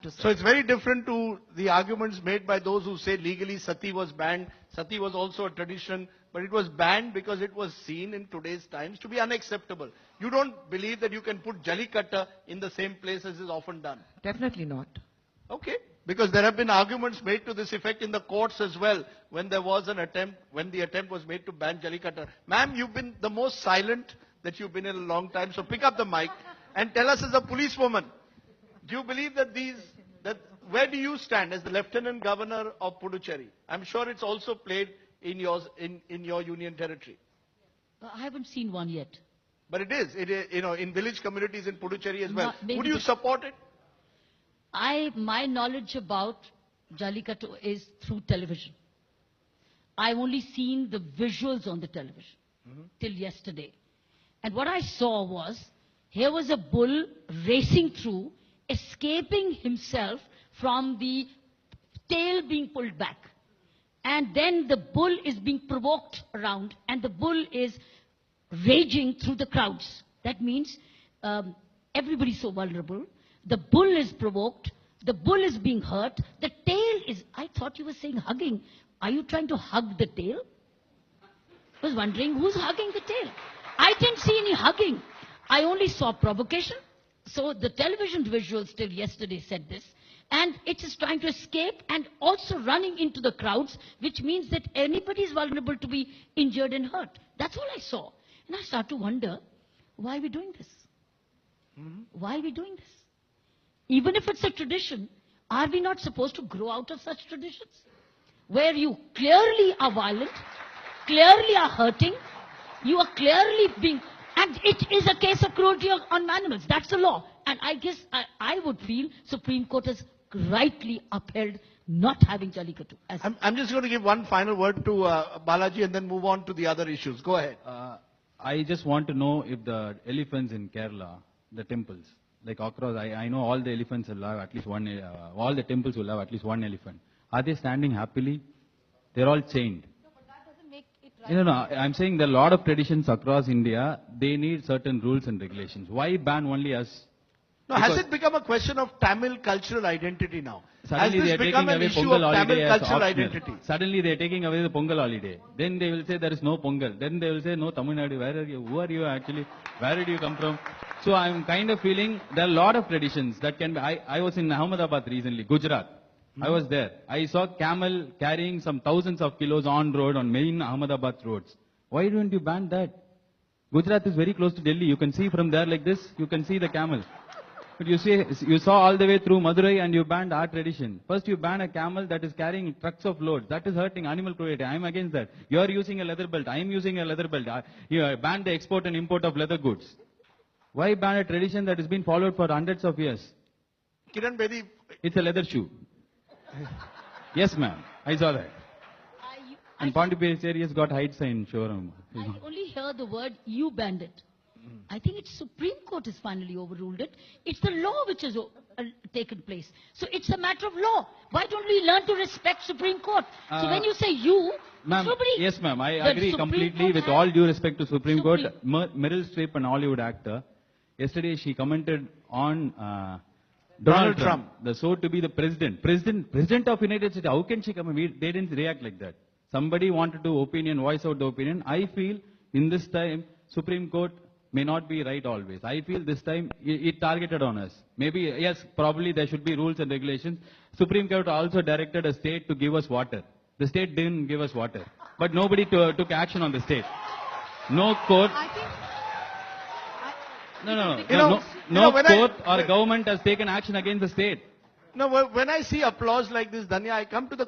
to say. So it's very different to the arguments made by those who say legally sati was banned. Sati was also a tradition, but it was banned because it was seen in today's times to be unacceptable. You don't believe that you can put Jallikattu in the same place as is often done? Definitely not. Okay. Because there have been arguments made to this effect in the courts as well when there was an attempt, when the attempt was made to ban Jallikattu. Ma'am, you've been the most silent that you've been in a long time, so pick up the mic and tell us as a policewoman, do you believe that where do you stand as the Lieutenant Governor of Puducherry? I'm sure it's also played in your union territory. I haven't seen one yet. But it is, in village communities in Puducherry as well. Maybe Would you support it? My knowledge about Jallikattu is through television. I've only seen the visuals on the television till yesterday. And what I saw was, here was a bull racing through, escaping himself from the tail being pulled back. And then the bull is being provoked around, and the bull is raging through the crowds. That means everybody's so vulnerable. The bull is provoked. The bull is being hurt. The tail is... I thought you were saying hugging. Are you trying to hug the tail? I was wondering who's hugging the tail. I didn't see any hugging. I only saw provocation. So the television visuals till yesterday said this. And it is trying to escape and also running into the crowds, which means that anybody is vulnerable to be injured and hurt. That's all I saw. And I start to wonder, why are we doing this? Why are we doing this? Even if it's a tradition, are we not supposed to grow out of such traditions? Where you clearly are violent, clearly are hurting, you are clearly being... And it is a case of cruelty on animals. That's the law. And I guess I would feel Supreme Court has rightly upheld not having Jallikattu. I'm just going to give one final word to Balaji and then move on to the other issues. Go ahead. I just want to know if the elephants in Kerala, the temples, like across, I know all the elephants will have at least one, all the temples will have at least one elephant. Are they standing happily? They're all chained. No, but that doesn't make it right. No, I'm saying there are a lot of traditions across India. They need certain rules and regulations. Why ban only us? No, has it become a question of Tamil cultural identity now? Suddenly Has this become an issue of Tamil cultural identity? Suddenly they are taking away the Pongal holiday. Then they will say there is no Pongal. Then they will say no Tamil Nadu. Where are you? Who are you actually? Where did you come from? So I'm kind of feeling there are a lot of traditions that can be. I was in Ahmedabad recently, Gujarat. I was there. I saw camel carrying some thousands of kilos on road on main Ahmedabad roads. Why don't you ban that? Gujarat is very close to Delhi. You can see from there like this. You can see the camel. But you saw all the way through Madurai and you banned our tradition. First you ban a camel that is carrying trucks of loads. That is hurting animal cruelty. I am against that. You are using a leather belt. I am using a leather belt. You ban the export and import of leather goods. Why ban a tradition that has been followed for hundreds of years? Kiran Bedi. It's a leather shoe. Yes, ma'am. I saw that. And Pondicherry has got height sign showroom. I only hear the word you banned it. I think it's Supreme Court has finally overruled it. It's the law which has taken place. So it's a matter of law. Why don't we learn to respect Supreme Court? So when you say you, nobody... Yes, ma'am. I agree completely with all due respect to Supreme Court. Meryl Streep, an Hollywood actor, yesterday she commented on Donald Trump, the so to be the president of United States. How can she come? They didn't react like that. Somebody wanted to voice out the opinion. I feel in this time, Supreme Court may not be right always. I feel this time it targeted on us. Maybe, yes, probably there should be rules and regulations. Supreme Court also directed a state to give us water. The state didn't give us water. But nobody took action on the state. No court... No court or government has taken action against the state. No, when I see applause like this, Danya, I come to the